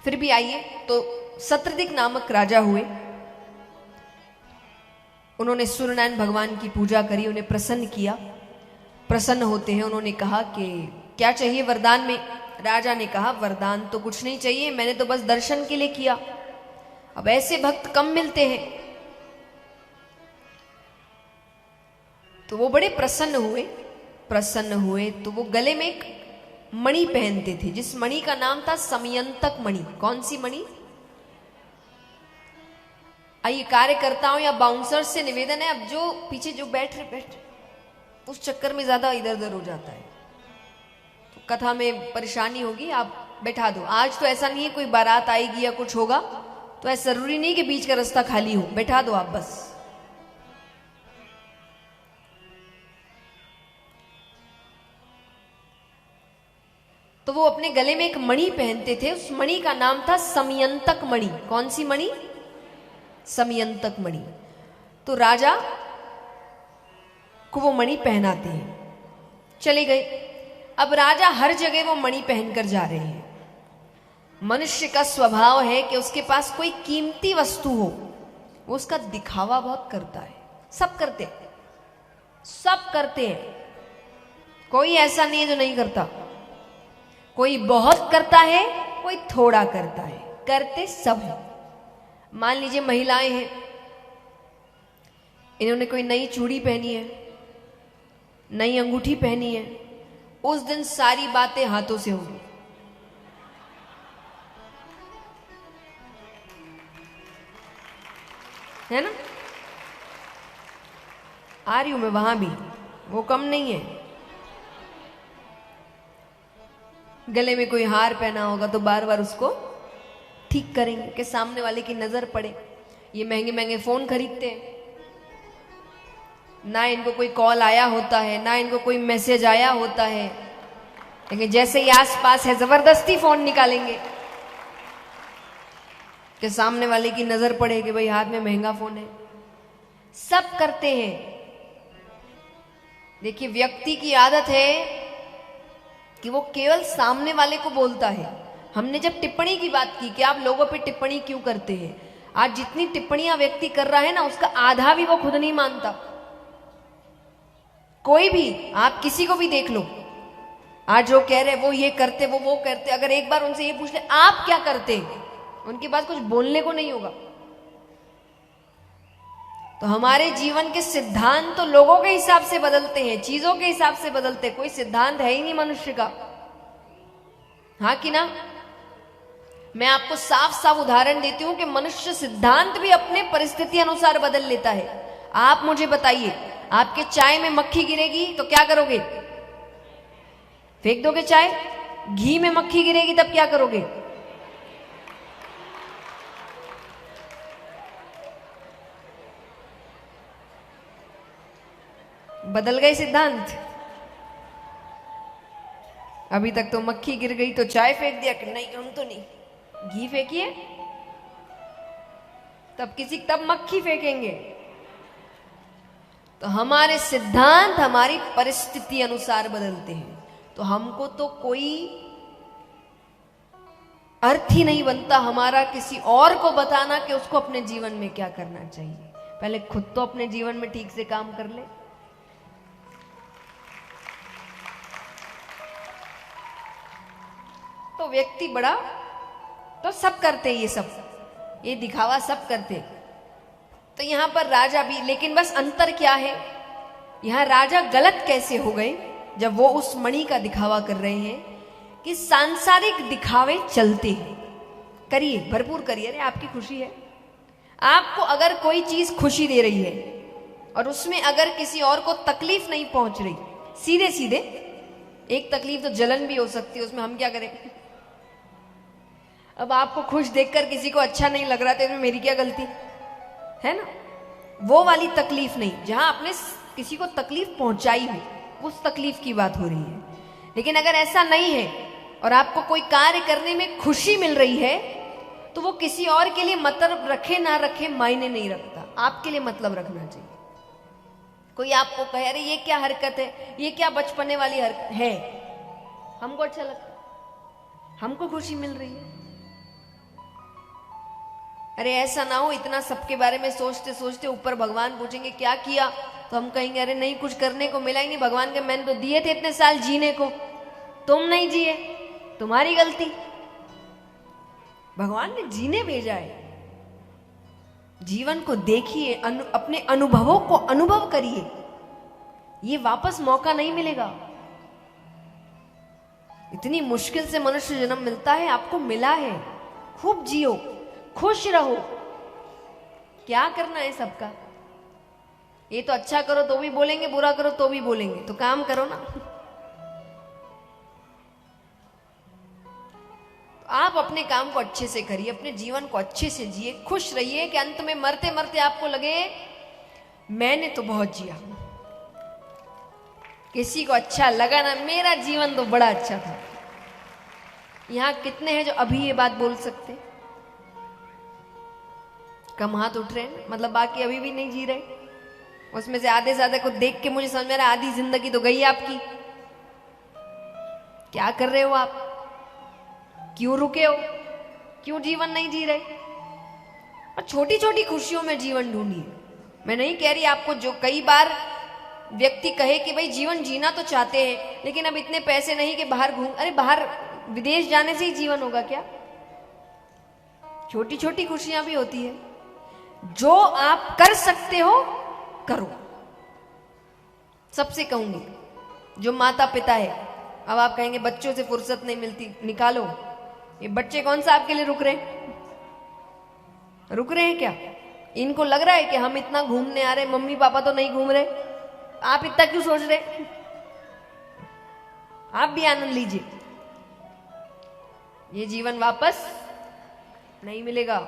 फिर भी आइए, तो सत्रदिक नामक राजा हुए। उन्होंने सूर्यनारायण भगवान की पूजा करी, उन्हें प्रसन्न किया। प्रसन्न होते हैं उन्होंने कहा कि क्या चाहिए वरदान में। राजा ने कहा वरदान तो कुछ नहीं चाहिए, मैंने तो बस दर्शन के लिए किया, अब ऐसे भक्त कम मिलते हैं। तो वो बड़े प्रसन्न हुए तो वो गले में एक मणि पहनते थे, जिस मणि का नाम था समयंतक मणि। कौन सी मणि? आइए, कार्यकर्ताओं या बाउंसर से निवेदन है, अब जो पीछे जो बैठ उस चक्कर में ज्यादा इधर उधर हो जाता है, तो कथा में परेशानी होगी, आप बैठा दो। आज तो ऐसा नहीं है कोई बारात आएगी या कुछ होगा, तो ऐसा जरूरी नहीं कि बीच का रास्ता खाली हो, बैठा दो आप बस। तो वो अपने गले में एक मणि पहनते थे, उस मणि का नाम था समयंतक मणि। कौन सी मणि? समयंतक मणि। तो राजा को वो मणि पहनाते हैं। चले गए। अब राजा हर जगह वो मणि पहनकर जा रहे हैं। मनुष्य का स्वभाव है कि उसके पास कोई कीमती वस्तु हो, वो उसका दिखावा बहुत करता है। सब करते हैं, कोई ऐसा नहीं है जो नहीं करता। कोई बहुत करता है, कोई थोड़ा करता है, करते सब है। मान लीजिए महिलाएं हैं, इन्होंने कोई नई चूड़ी पहनी है, नई अंगूठी पहनी है, उस दिन सारी बातें हाथों से होंगी। है ना? आ रही हूं मैं वहां भी, वो कम नहीं है। गले में कोई हार पहना होगा तो बार बार उसको ठीक करेंगे कि सामने वाले की नजर पड़े। ये महंगे महंगे फोन खरीदते हैं, ना इनको कोई कॉल आया होता है, ना इनको कोई मैसेज आया होता है, लेकिन जैसे ही आस पास है जबरदस्ती फोन निकालेंगे कि सामने वाले की नजर पड़े कि भाई हाथ में महंगा फोन है। सब करते हैं। देखिए, व्यक्ति की आदत है कि वो केवल सामने वाले को बोलता है। हमने जब टिप्पणी की बात की कि आप लोगों पे टिप्पणी क्यों करते हैं, आज जितनी टिप्पणियां व्यक्ति कर रहा है ना, उसका आधा भी वो खुद नहीं मानता। कोई भी, आप किसी को भी देख लो, आज जो कह रहे वो ये करते, वो करते, अगर एक बार उनसे ये पूछ ले आप क्या करते, उनके पास कुछ बोलने को नहीं होगा। तो हमारे जीवन के सिद्धांत तो लोगों के हिसाब से बदलते हैं, चीजों के हिसाब से बदलते हैं। कोई सिद्धांत है ही नहीं मनुष्य का। हाँ कि ना? मैं आपको साफ साफ उदाहरण देती हूं कि मनुष्य सिद्धांत भी अपने परिस्थिति अनुसार बदल लेता है। आप मुझे बताइए, आपके चाय में मक्खी गिरेगी तो क्या करोगे? फेंक दोगे चाय? घी में मक्खी गिरेगी तब क्या करोगे? बदल गए सिद्धांत। अभी तक तो मक्खी गिर गई तो चाय फेंक दिया कि नहीं हम तो नहीं, घी फेंकिए तब मक्खी फेंकेंगे। तो हमारे सिद्धांत हमारी परिस्थिति अनुसार बदलते हैं। तो हमको तो कोई अर्थ ही नहीं बनता हमारा किसी और को बताना कि उसको अपने जीवन में क्या करना चाहिए। पहले खुद तो अपने जीवन में ठीक से काम कर ले। तो व्यक्ति बड़ा, तो सब करते ये दिखावा सब करते। तो यहां पर राजा भी, लेकिन बस अंतर क्या है, यहां राजा गलत कैसे हो गए जब वो उस मणि का दिखावा कर रहे हैं कि सांसारिक दिखावे चलते हैं। करिए, भरपूर करिए, अरे आपकी खुशी है। आपको अगर कोई चीज खुशी दे रही है और उसमें अगर किसी और को तकलीफ नहीं पहुंच रही, सीधे सीधे एक तकलीफ तो जलन भी हो सकती है, उसमें हम क्या करें? अब आपको खुश देखकर किसी को अच्छा नहीं लग रहा तो इसमें मेरी क्या गलती है ना? वो वाली तकलीफ नहीं, जहां आपने किसी को तकलीफ पहुंचाई हो, उस तकलीफ की बात हो रही है। लेकिन अगर ऐसा नहीं है और आपको कोई कार्य करने में खुशी मिल रही है, तो वो किसी और के लिए मतलब रखे ना रखे मायने नहीं रखता, आपके लिए मतलब रखना चाहिए। कोई आपको कहे अरे ये क्या हरकत है, ये क्या बचपने वाली हरकत है, हमको अच्छा लगता, हमको खुशी मिल रही है, अरे ऐसा ना हो इतना सबके बारे में सोचते सोचते ऊपर भगवान पूछेंगे क्या किया, तो हम कहेंगे अरे नहीं कुछ करने को मिला ही नहीं, भगवान के मैंने तो दिए थे इतने साल जीने को, तुम नहीं जिए, तुम्हारी गलती। भगवान ने जीने भेजा है। जीवन को देखिए, अपने अनुभवों को अनुभव करिए, ये वापस मौका नहीं मिलेगा। इतनी मुश्किल से मनुष्य जन्म मिलता है, आपको मिला है, खूब जियो, खुश रहो। क्या करना है सबका? ये तो अच्छा करो तो भी बोलेंगे, बुरा करो तो भी बोलेंगे, तो काम करो ना। आप अपने काम को अच्छे से करिए, अपने जीवन को अच्छे से जिए, खुश रहिए कि अंत में मरते मरते आपको लगे मैंने तो बहुत जिया, किसी को अच्छा लगा ना, मेरा जीवन तो बड़ा अच्छा था। यहां कितने हैं जो अभी ये बात बोल सकते? कम हाथ उठ रहे हैं, मतलब बाकी अभी भी नहीं जी रहे। उसमें से आधे से आधे को देख के मुझे समझ में आ रहा है आधी जिंदगी तो गई आपकी। क्या कर रहे हो आप? क्यों रुके हो? क्यों जीवन नहीं जी रहे? और छोटी छोटी खुशियों में जीवन ढूंढिए। मैं नहीं कह रही आपको, जो कई बार व्यक्ति कहे कि भाई जीवन जीना तो चाहते हैं लेकिन अब इतने पैसे नहीं कि बाहर घूम, अरे बाहर विदेश जाने से ही जीवन होगा क्या? छोटी छोटी खुशियां भी होती है। जो आप कर सकते हो करो। सबसे कहूंगी, जो माता पिता है, अब आप कहेंगे बच्चों से फुर्सत नहीं मिलती, निकालो। ये बच्चे कौन सा आपके लिए रुक रहे हैं? रुक रहे हैं क्या? इनको लग रहा है कि हम इतना घूमने आ रहे, मम्मी पापा तो नहीं घूम रहे, आप इतना क्यों सोच रहे? आप भी आनंद लीजिए, ये जीवन वापस नहीं मिलेगा।